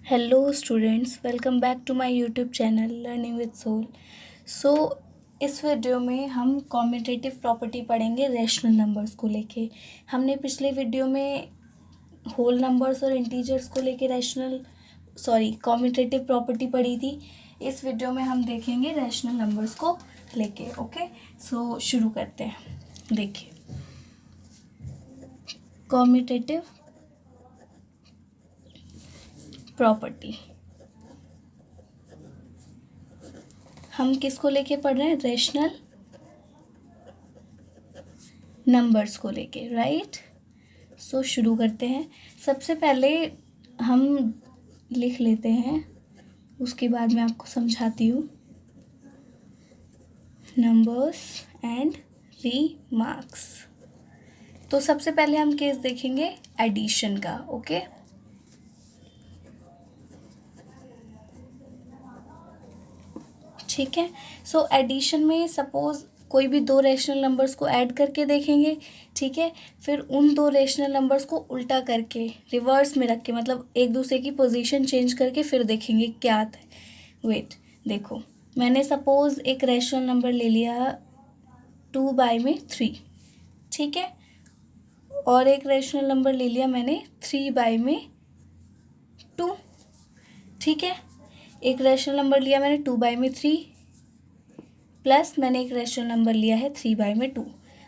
Hello students, welcome back to my YouTube channel learning with soul. So इस video में हम commutative property पढ़ेंगे rational numbers को लेके। हमने पिछले वीडियो में होल नंबर्स और इंटीजर्स को लेके कॉम्यूटेटिव प्रॉपर्टी पढ़ी थी। इस वीडियो में हम देखेंगे रैशनल नंबर्स को लेके। ओके, सो शुरू करते हैं। देखिए, कॉम्यूटेटिव प्रॉपर्टी हम किसको लेके पढ़ रहे हैं? रैशनल नंबर्स को लेके, राइट। सो शुरू करते हैं। सबसे पहले हम लिख लेते हैं, उसके बाद मैं आपको समझाती हूँ। Numbers and remarks. तो सबसे पहले हम केस देखेंगे एडिशन का। ओके, ठीक है। सो एडिशन में सपोज कोई भी दो रैशनल नंबर्स को ऐड करके देखेंगे, ठीक है। फिर उन दो रैशनल नंबर्स को उल्टा करके रिवर्स में रख के, मतलब एक दूसरे की पोजीशन चेंज करके फिर देखेंगे क्या आता है। वेट, देखो, मैंने सपोज एक रैशनल नंबर ले लिया 2/3, ठीक है, और एक रैशनल नंबर ले लिया मैंने 3/2, ठीक है। एक रैशनल नंबर लिया मैंने 2/3 प्लस मैंने एक रैशनल नंबर लिया है 3/2।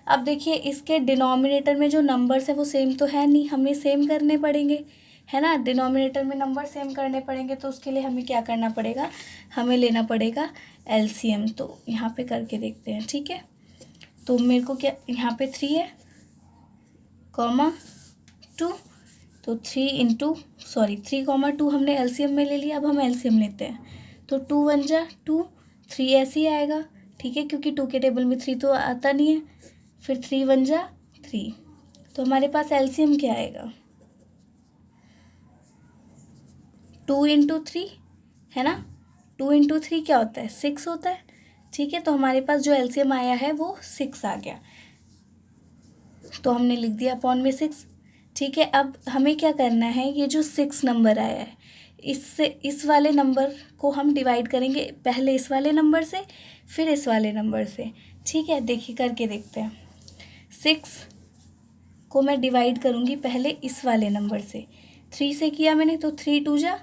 अब देखिए, इसके डिनोमिनेटर में जो नंबर्स है वो सेम तो है नहीं, हमें सेम करने पड़ेंगे, है ना। डिनोमिनेटर में नंबर सेम करने पड़ेंगे, तो उसके लिए हमें क्या करना पड़ेगा? हमें लेना पड़ेगा एलसीएम। तो यहाँ पे करके देखते हैं, ठीक है। तो मेरे को क्या, यहाँ पे 3 है, कॉमा 2, तो 3 3, 2 हमने एलसीएम में ले लिया। अब हम एलसीएम लेते हैं, तो 2 1 जा 2, 3 ऐसे ही आएगा, ठीक है, क्योंकि 2 के टेबल में 3 तो आता नहीं है। फिर 3 1 जा 3, तो हमारे पास एलसीएम क्या आएगा? 2 × 3, है ना। 2 × 3 क्या होता है? 6 होता है, ठीक है। तो हमारे पास जो एलसीएम आया है वो 6 आ गया, तो हमने लिख दिया अपॉन में 6, ठीक है। अब हमें क्या करना है, ये जो 6 नंबर आया है, इससे इस वाले नंबर को हम डिवाइड करेंगे, पहले इस वाले नंबर से फिर इस वाले नंबर से, ठीक है। देखिए, करके देखते हैं। 6 को मैं डिवाइड करूँगी पहले इस वाले नंबर से, 3 से किया मैंने, तो 3 2 जा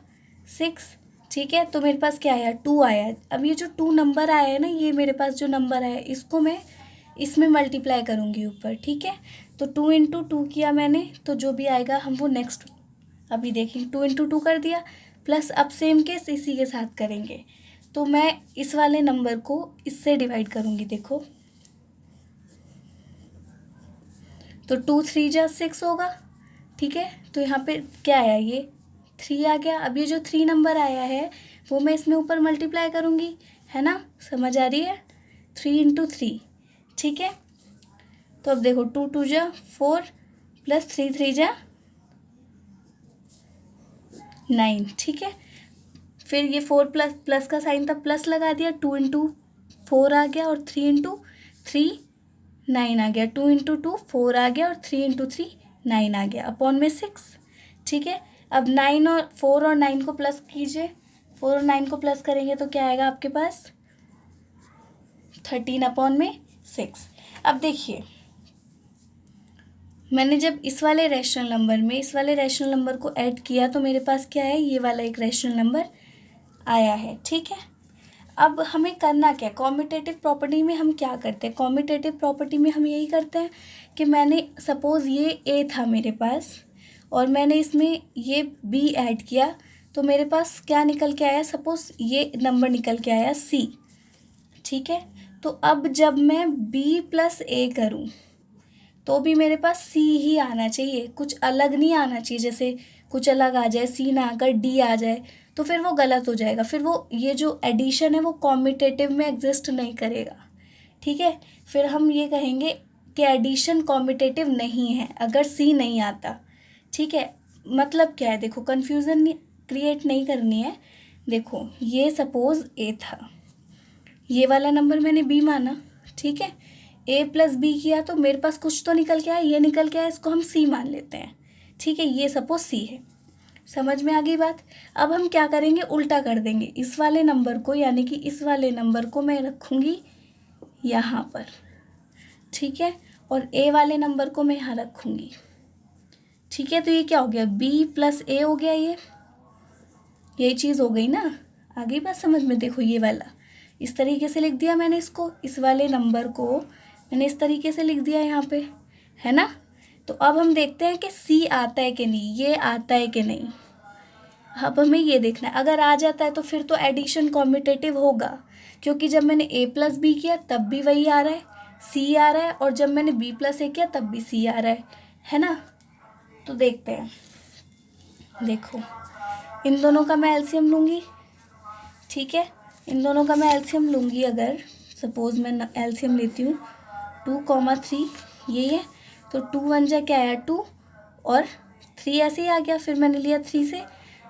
6, ठीक है। तो मेरे पास क्या आया? 2 आया। अब ये जो 2 नंबर आया है ना, ये मेरे पास जो नंबर आया है, इसको मैं इसमें मल्टीप्लाई करूँगी ऊपर, ठीक है। तो 2 × 2 किया मैंने, तो जो भी आएगा हम वो नेक्स्ट अभी देखेंगे। 2 × 2 कर दिया, प्लस अब सेम केस इसी के साथ करेंगे। तो मैं इस वाले नंबर को इससे डिवाइड करूँगी, देखो, तो 2 3 जा 6 होगा, ठीक है। तो यहाँ पे क्या आया? ये 3 आ गया। अब ये जो 3 नंबर आया है वो मैं इसमें ऊपर मल्टीप्लाई करूँगी, है ना। समझ आ रही है? 3 × 3, ठीक है। तो अब देखो, 2 2 जा 4 प्लस 3 3 जा 9, ठीक है। फिर ये 4 प्लस प्लस का साइन था, प्लस लगा दिया, 2 × 4 आ गया, और 3 × 3 9 आ गया। 2 × 2 4 आ गया, और 3 × 3 9 आ गया, अपॉन में 6, ठीक है। अब 9 और 4 और 9 को प्लस कीजिए, 4 और 9 को प्लस करेंगे तो क्या आएगा आपके पास? 13 अपॉन में 6। अब देखिए, मैंने जब इस वाले रैशनल नंबर में इस वाले रैशनल नंबर को ऐड किया, तो मेरे पास क्या है? ये वाला एक रैशनल नंबर आया है, ठीक है। अब हमें करना क्या है? कॉम्यूटेटिव प्रॉपर्टी में हम क्या करते हैं? कॉम्यूटेटिव प्रॉपर्टी में हम यही करते हैं कि मैंने सपोज़ ये ए था मेरे पास, और मैंने इसमें ये बी ऐड किया, तो मेरे पास क्या निकल के आया? सपोज़ ये नंबर निकल के आया सी, ठीक है। तो अब जब मैं बी प्लस ए करूँ तो भी मेरे पास सी ही आना चाहिए, कुछ अलग नहीं आना चाहिए। जैसे कुछ अलग आ जाए, सी ना आकर डी आ जाए, तो फिर वो गलत हो जाएगा। फिर वो ये जो एडिशन है वो कॉम्यूटेटिव में एग्जिस्ट नहीं करेगा, ठीक है। फिर हम ये कहेंगे कि एडिशन कॉम्यूटेटिव नहीं है अगर सी नहीं आता, ठीक है। मतलब क्या है? देखो, कन्फ्यूज़न क्रिएट नहीं करनी है। देखो, ये सपोज़ ए था, ये वाला नंबर मैंने बी माना, ठीक है। ए प्लस बी किया तो मेरे पास कुछ तो निकल के आया, ये निकल के आया, इसको हम सी मान लेते हैं, ठीक है। ये सपोज सी है, समझ में आ गई बात। अब हम क्या करेंगे, उल्टा कर देंगे। इस वाले नंबर को यानी कि इस वाले नंबर को मैं रखूँगी यहाँ पर, ठीक है, और ए वाले नंबर को मैं यहाँ रखूँगी, ठीक है। तो ये क्या हो गया, बी प्लस ए हो गया, यही चीज़ हो गई ना। आ गई बात समझ में। देखो ये वाला इस तरीके से लिख दिया मैंने इसको, इस वाले नंबर को मैंने इस तरीके से लिख दिया यहाँ पे, है ना। तो अब हम देखते हैं कि सी आता है कि नहीं, ये आता है कि नहीं। अब हमें ये देखना है, अगर आ जाता है तो फिर तो एडिशन कॉम्यूटेटिव होगा, क्योंकि जब मैंने ए प्लस बी किया तब भी वही आ रहा है, सी आ रहा है, और जब मैंने बी प्लस ए किया तब भी सी आ रहा है ना। तो देखते हैं, देखो इन दोनों का मैं एलसीएम लूँगी, ठीक है। इन दोनों का मैं एलसीएम लूँगी, अगर सपोज़ मैं एलसीएम लेती हूँ 2,3 ये है, तो 2 1 जा क्या आया 2, और 3 ऐसे ही आ गया, फिर मैंने लिया 3 से,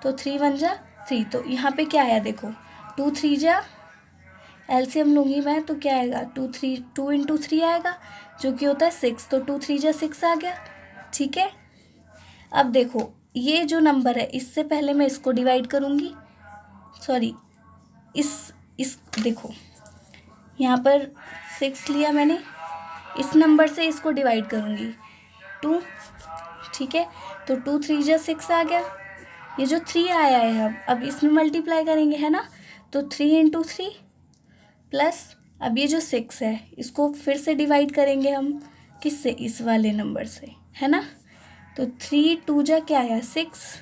तो 3 1 जा 3, तो यहाँ पे क्या आया देखो 2 3 जा, एलसीएम लूँगी मैं तो क्या आएगा 2 इंटू 3 आएगा, जो कि होता है 6, तो 2 3 जा 6 आ गया, ठीक है। अब देखो ये जो नंबर है इससे पहले मैं इसको डिवाइड करूँगी, सॉरी इस देखो यहाँ पर 6 लिया मैंने, इस नंबर से इसको डिवाइड करूँगी 2, ठीक है। तो 2 3 जा 6 आ गया, ये जो 3 आया है अब इसमें मल्टीप्लाई करेंगे, है ना। तो 3 इंटू 3 प्लस अब ये जो 6 है इसको फिर से डिवाइड करेंगे हम, किससे, इस वाले नंबर से, है ना। तो 3 2 जा क्या आया 6,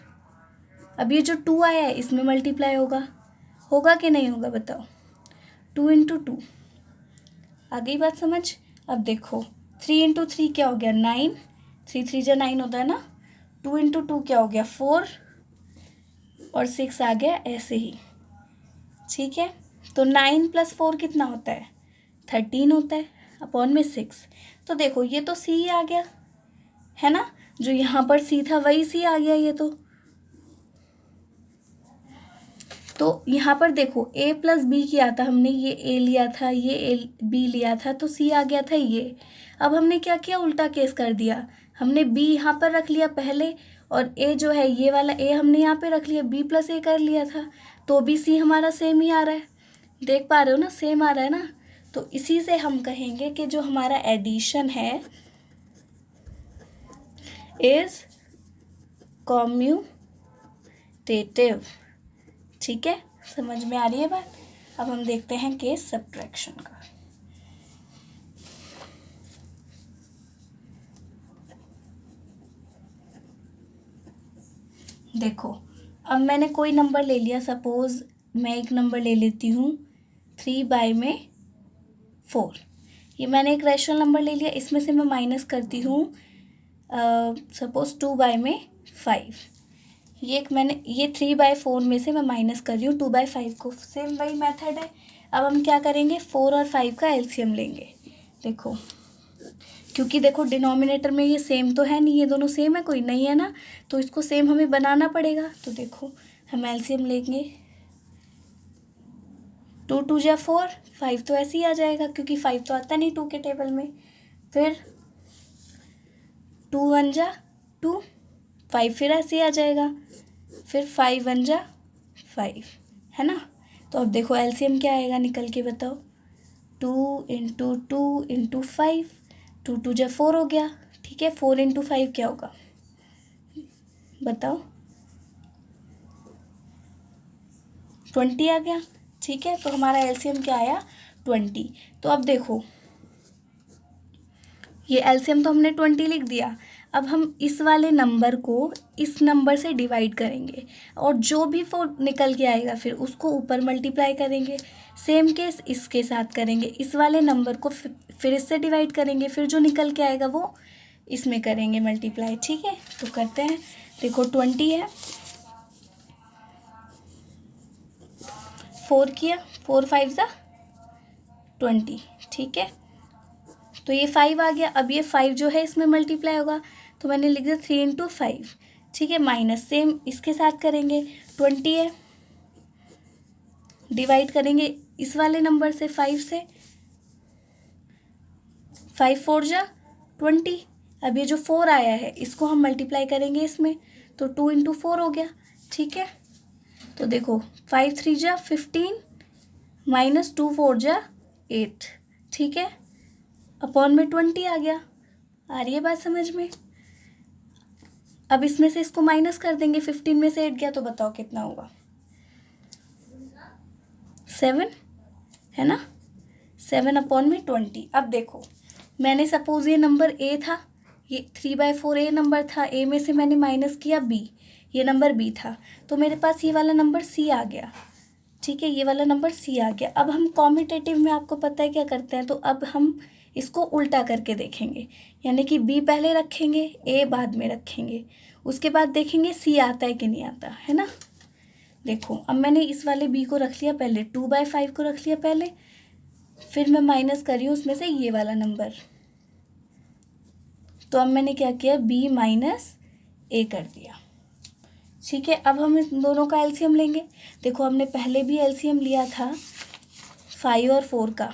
अब ये जो 2 आया है इसमें मल्टीप्लाई होगा कि नहीं होगा बताओ, 2 इंटू 2, आ गई बात समझ। अब देखो 3 इंटू 3 क्या हो गया 9, 3 3 जा 9 होता है ना, 2 इंटू 2 क्या हो गया 4, और 6 आ गया ऐसे ही, ठीक है। तो 9 प्लस 4 कितना होता है 13 होता है, अपॉन में 6। तो देखो ये तो सी आ गया, है ना, जो यहाँ पर सी था वही सी आ गया ये तो यहाँ पर देखो ए प्लस बी किया था हमने, ये ए लिया था, ये ए बी लिया था, तो सी आ गया था ये। अब हमने क्या किया, उल्टा केस कर दिया, हमने बी यहाँ पर रख लिया पहले, और ए जो है ये वाला ए हमने यहाँ पे रख लिया, बी प्लस ए कर लिया था, तो भी सी हमारा सेम ही आ रहा है, देख पा रहे हो ना, सेम आ रहा है ना। तो इसी से हम कहेंगे कि जो हमारा एडिशन है इज कॉम्यूटेटिव, ठीक है, समझ में आ रही है बात। अब हम देखते हैं केस सब्ट्रैक्शन का। देखो अब मैंने कोई नंबर ले लिया, सपोज मैं एक नंबर ले लेती हूँ 3/4, ये मैंने एक रैशनल नंबर ले लिया, इसमें से मैं माइनस करती हूँ सपोज 2/5, ये 3/4 में से मैं माइनस कर रही हूँ 2/5 को, सेम वही मेथड है। अब हम क्या करेंगे 4 और 5 का एलसीएम लेंगे, देखो क्योंकि देखो डिनोमिनेटर में ये सेम तो है नहीं, ये दोनों सेम है, कोई नहीं है ना, तो इसको सेम हमें बनाना पड़ेगा। तो देखो हम एलसीएम लेंगे 2 2 जा 4, 5 तो ऐसे ही आ जाएगा क्योंकि 5 तो आता नहीं 2 के टेबल में, फिर 2 1 जा 2, 5 फिर ऐसे ही आ जाएगा, फिर 5 1 जा 5, है ना। तो अब देखो एलसीएम क्या आएगा निकल के बताओ, 2 इंटू 2 इंटू 5, 2 2 जा 4 हो गया, ठीक है। 4 इंटू 5 क्या होगा बताओ, 20 आ गया, ठीक है। तो हमारा एलसीएम क्या आया 20। तो अब देखो ये एलसीएम तो हमने 20 लिख दिया, अब हम इस वाले नंबर को इस नंबर से डिवाइड करेंगे, और जो भी वो निकल के आएगा फिर उसको ऊपर मल्टीप्लाई करेंगे। सेम केस इसके साथ करेंगे, इस वाले नंबर को फिर इससे डिवाइड करेंगे, फिर जो निकल के आएगा वो इसमें करेंगे मल्टीप्लाई, ठीक है। तो करते हैं, देखो 20 है, 4 किया, 4 5 जा 20, ठीक है। तो ये 5 आ गया, अब ये 5 जो है इसमें मल्टीप्लाई होगा, तो मैंने लिख दिया 3 इंटू 5, ठीक है, माइनस सेम इसके साथ करेंगे, 20 है, डिवाइड करेंगे इस वाले नंबर से 5 से, 5 4 जा 20, अब ये जो 4 आया है इसको हम मल्टीप्लाई करेंगे इसमें, तो 2 × 4 हो गया, ठीक है। तो देखो 5 3 जा 15 माइनस 2 4 जा 8, ठीक है, अपॉन में 20 आ गया। आ रही है बात समझ में? अब इसमें से इसको माइनस कर देंगे, 15 में से 8 गया तो बताओ कितना होगा? 7 है ना, 7 अपॉन में 20। अब देखो मैंने सपोज ये नंबर ए था, ये 3/4 ए नंबर था, ए में से मैंने माइनस किया बी, ये नंबर बी था, तो मेरे पास ये वाला नंबर सी आ गया, ठीक है, ये वाला नंबर सी आ गया। अब हम कॉम्यूटेटिव में आपको पता है क्या करते हैं, तो अब हम इसको उल्टा करके देखेंगे, यानी कि बी पहले रखेंगे, ए बाद में रखेंगे, उसके बाद देखेंगे सी आता है कि नहीं आता है ना। देखो अब मैंने इस वाले बी को रख लिया पहले, 2/5 को रख लिया पहले, फिर मैं माइनस कर रही हूँ उसमें से ये वाला नंबर, तो अब मैंने क्या किया, बी माइनस ए कर दिया, ठीक है। अब हम इन दोनों का एलसीएम लेंगे। देखो हमने पहले भी एलसीएम लिया था 5 और 4 का,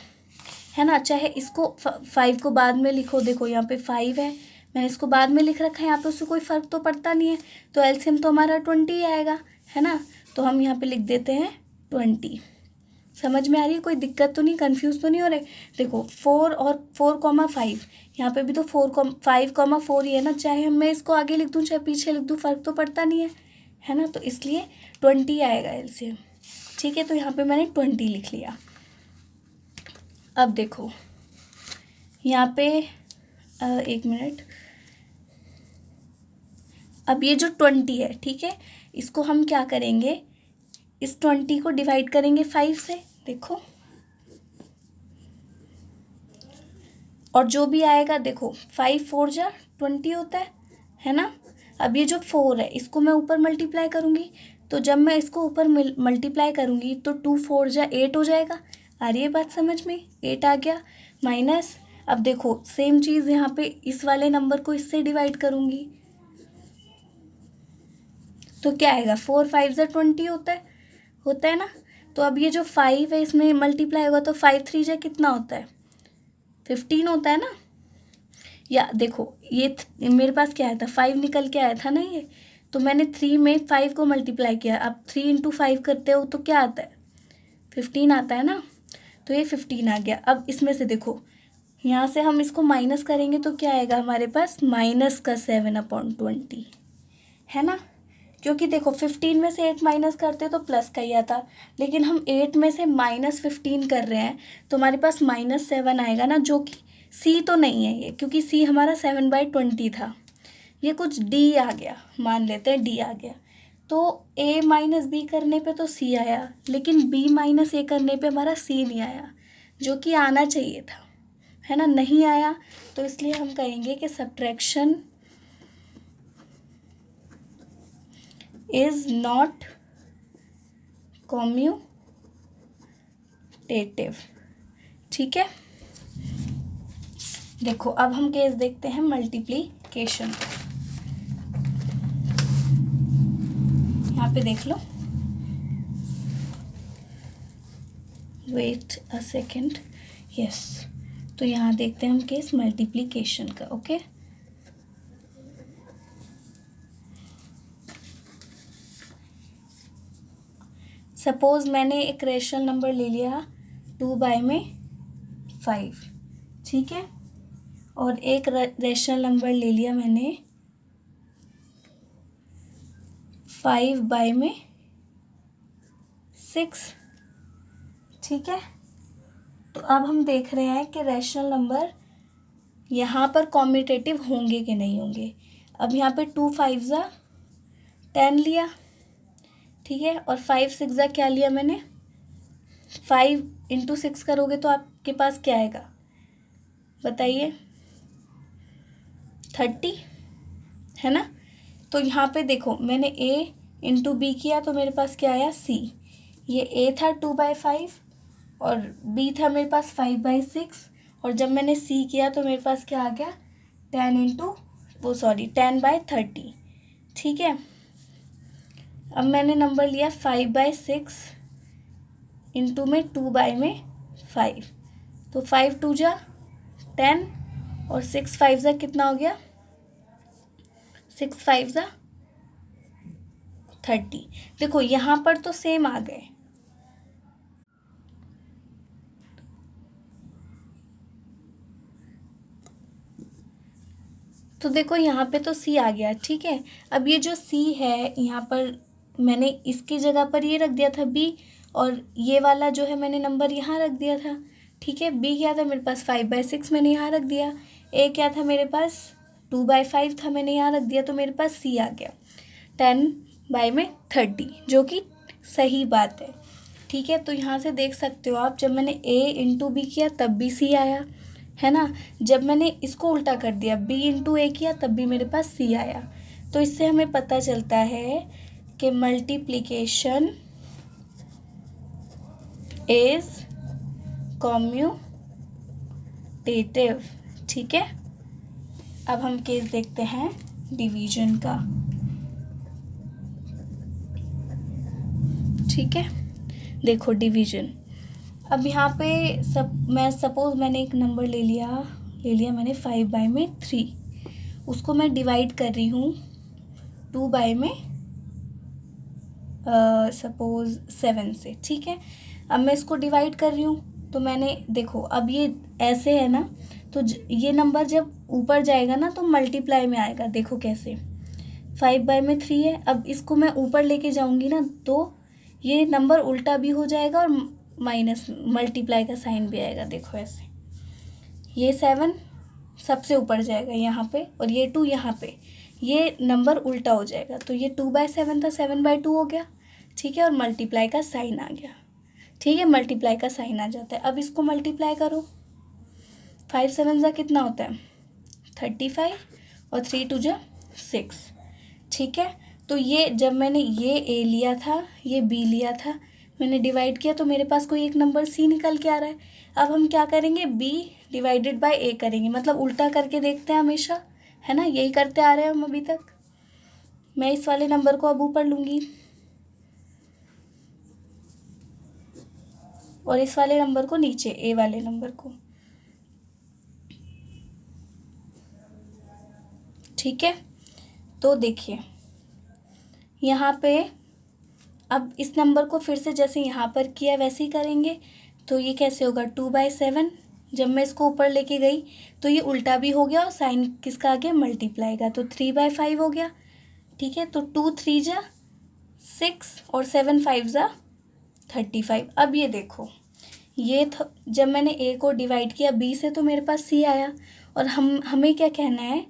है ना, चाहे इसको 5 को बाद में लिखो, देखो यहाँ पे 5 है, मैंने इसको बाद में लिख रखा है, यहाँ पे उससे कोई फ़र्क तो पड़ता नहीं है, तो एलसीएम तो हमारा 20 ही आएगा, है ना, तो हम यहाँ पे लिख देते हैं 20। समझ में आ रही है? कोई दिक्कत तो नहीं, कंफ्यूज तो नहीं हो रहे? देखो 4 और 4,5, यहाँ पे भी तो 5,4 ही है ना, चाहे मैं इसको आगे लिख दूँ चाहे पीछे लिख दूँ, फ़र्क तो पड़ता नहीं है ना, तो इसलिए 20 आएगा एलसीएम, ठीक है। तो यहाँ पे मैंने 20 लिख लिया। अब देखो यहाँ पे 1 मिनट, अब ये जो 20 है, ठीक है, इसको हम क्या करेंगे, इस 20 को डिवाइड करेंगे 5 से, देखो, और जो भी आएगा, देखो 5 4 जा 20 होता है ना। अब ये जो 4 है इसको मैं ऊपर मल्टीप्लाई करूँगी, तो जब मैं इसको ऊपर मल्टीप्लाई करूँगी तो 2 4 जा 8 हो जाएगा। आ रही है बात समझ में? 8 आ गया, माइनस, अब देखो सेम चीज़ यहाँ पे इस वाले नंबर को इससे डिवाइड करूँगी तो क्या आएगा, 4 5 जा 20 होता है ना। तो अब ये जो 5 है इसमें मल्टीप्लाई होगा तो 5 3 जा कितना होता है, 15 होता है ना। या देखो ये मेरे पास क्या आया था, 5 निकल के आया था ना ये, तो मैंने 3 में 5 को मल्टीप्लाई किया, अब 3 × 5 करते हो तो क्या आता है, 15 आता है ना, तो ये 15 आ गया। अब इसमें से देखो यहाँ से हम इसको माइनस करेंगे तो क्या आएगा हमारे पास, -7/20 है ना, क्योंकि देखो 15 में से 8 माइनस करते तो प्लस का ही आता, लेकिन हम 8 में से -15 कर रहे हैं तो हमारे पास -7 आएगा ना, जो कि सी तो नहीं है ये, क्योंकि सी हमारा 7/20 था, ये कुछ डी आ गया, मान लेते हैं डी आ गया, तो a माइनस बी करने पे तो सी आया, लेकिन b माइनस ए करने पे हमारा सी नहीं आया, जो कि आना चाहिए था, है ना, नहीं आया, तो इसलिए हम कहेंगे कि सब्ट्रैक्शन इज नॉट कॉम्यूटेटिव, ठीक है। देखो अब हम केस देखते हैं मल्टीप्लिकेशन, यहाँ पे देख लो, वेट अ सेकेंड, यस, तो यहाँ देखते हैं हम केस मल्टीप्लिकेशन का, ओके। सपोज मैंने एक रेशनल नंबर ले लिया 2/5, ठीक है, और एक रेशनल नंबर ले लिया मैंने 5/6, ठीक है। तो अब हम देख रहे हैं कि रैशनल नंबर यहाँ पर कॉम्यूटेटिव होंगे कि नहीं होंगे। अब यहाँ पे 2 5 जा 10 लिया, ठीक है, और 5 6 जा क्या लिया मैंने, 5 × 6 करोगे तो आपके पास क्या आएगा बताइए, 30, है ना। तो यहाँ पे देखो मैंने a × b किया तो मेरे पास क्या आया, c, ये a था 2/5 और b था मेरे पास 5/6, और जब मैंने c किया तो मेरे पास क्या आ गया, 10/30, ठीक है। अब मैंने नंबर लिया 5/6 इंटू में 2/5, तो 5 2 जा 10 और 6 5 जा कितना हो गया, 6 5 जा 30। देखो यहाँ पर तो सेम आ गए, तो देखो यहाँ पे तो सी आ गया, ठीक है। अब ये जो सी है यहाँ पर मैंने इसकी जगह पर ये रख दिया था बी, और ये वाला जो है मैंने नंबर यहाँ रख दिया था, ठीक है। बी क्या था मेरे पास 5/6 मैंने यहाँ रख दिया, ए क्या था मेरे पास 2/5 था मैंने यहाँ रख दिया, तो मेरे पास सी आ गया 10/30, जो कि सही बात है, ठीक है। तो यहाँ से देख सकते हो आप, जब मैंने ए इंटू बी किया तब भी सी आया, है ना। जब मैंने इसको उल्टा कर दिया बी इंटू ए किया तब भी मेरे पास सी आया। तो इससे हमें पता चलता है कि मल्टीप्लिकेशन इज कॉम्यूटेटिव, ठीक है। अब हम केस देखते हैं डिवीजन का, ठीक है। देखो डिवीजन, अब यहाँ पे सपोज मैंने एक नंबर ले लिया मैंने 5/3, उसको मैं डिवाइड कर रही हूँ 2 सपोज 7 से, ठीक है। अब मैं इसको डिवाइड कर रही हूँ, तो मैंने देखो अब ये ऐसे है ना, तो ये नंबर जब ऊपर जाएगा ना तो मल्टीप्लाई में आएगा, देखो कैसे 5/3 है। अब इसको मैं ऊपर लेके जाऊँगी ना तो ये नंबर उल्टा भी हो जाएगा और माइनस मल्टीप्लाई का साइन भी आएगा, देखो ऐसे। ये 7 सबसे ऊपर जाएगा यहाँ पे, और ये 2 यहाँ पे, ये नंबर उल्टा हो जाएगा, तो ये 2/7 था 7/2 हो गया, ठीक है। और मल्टीप्लाई का साइन आ गया, ठीक है, मल्टीप्लाई का साइन आ जाता है। अब इसको मल्टीप्लाई करो, 5 7 जा कितना होता है 35, और 3 2 जा 6, ठीक है। तो ये जब मैंने ये ए लिया था ये बी लिया था, मैंने डिवाइड किया तो मेरे पास कोई एक नंबर सी निकल के आ रहा है। अब हम क्या करेंगे, बी डिवाइडेड बाय ए करेंगे, मतलब उल्टा करके देखते हैं हमेशा, है ना, यही करते आ रहे हैं हम अभी तक। मैं इस वाले नंबर को अब ऊपर लूँगी और इस वाले नंबर को नीचे, ए वाले नंबर को, ठीक है। तो देखिए यहाँ पे अब इस नंबर को फिर से जैसे यहाँ पर किया वैसे ही करेंगे, तो ये कैसे होगा 2/7, जब मैं इसको ऊपर लेके गई तो ये उल्टा भी हो गया और साइन किसका आ गया मल्टीप्लाई का, तो 3/5 हो गया, ठीक है। तो 2 3 जा 6 और 7 5 जा 35। अब ये देखो ये जब मैंने ए को डिवाइड किया बी से तो मेरे पास सी आया, और हमें क्या कहना है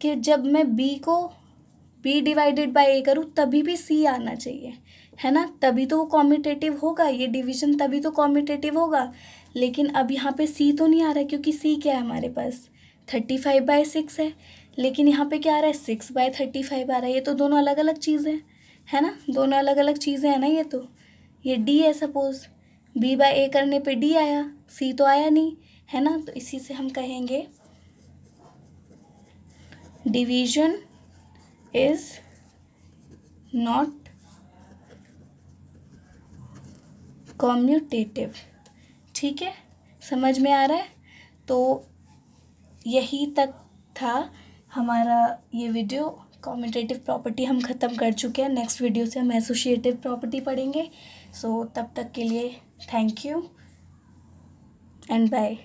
कि जब मैं बी डिवाइडेड बाय ए करूँ तभी भी सी आना चाहिए, है ना, तभी तो वो कॉम्यूटेटिव होगा, ये डिवीजन तभी तो कॉम्यूटेटिव होगा। लेकिन अब यहाँ पे सी तो नहीं आ रहा है, क्योंकि सी क्या है हमारे पास 35/6 है, लेकिन यहाँ पे क्या आ रहा है 6/35 आ रहा है। ये तो दोनों अलग अलग चीज़ें है ना, दोनों अलग अलग चीज़ें हैं ना। ये डी है, सपोज b/a करने पे डी आया, सी तो आया नहीं, है ना। तो इसी से हम कहेंगे डिवीजन इज नॉट कॉम्यूटेटिव, ठीक है, समझ में आ रहा है। तो यही तक था हमारा ये वीडियो, कॉम्यूटेटिव प्रॉपर्टी हम ख़त्म कर चुके हैं। नेक्स्ट वीडियो से हम एसोसिएटिव प्रॉपर्टी पढ़ेंगे। सो तब तक के लिए थैंक यू एंड बाय।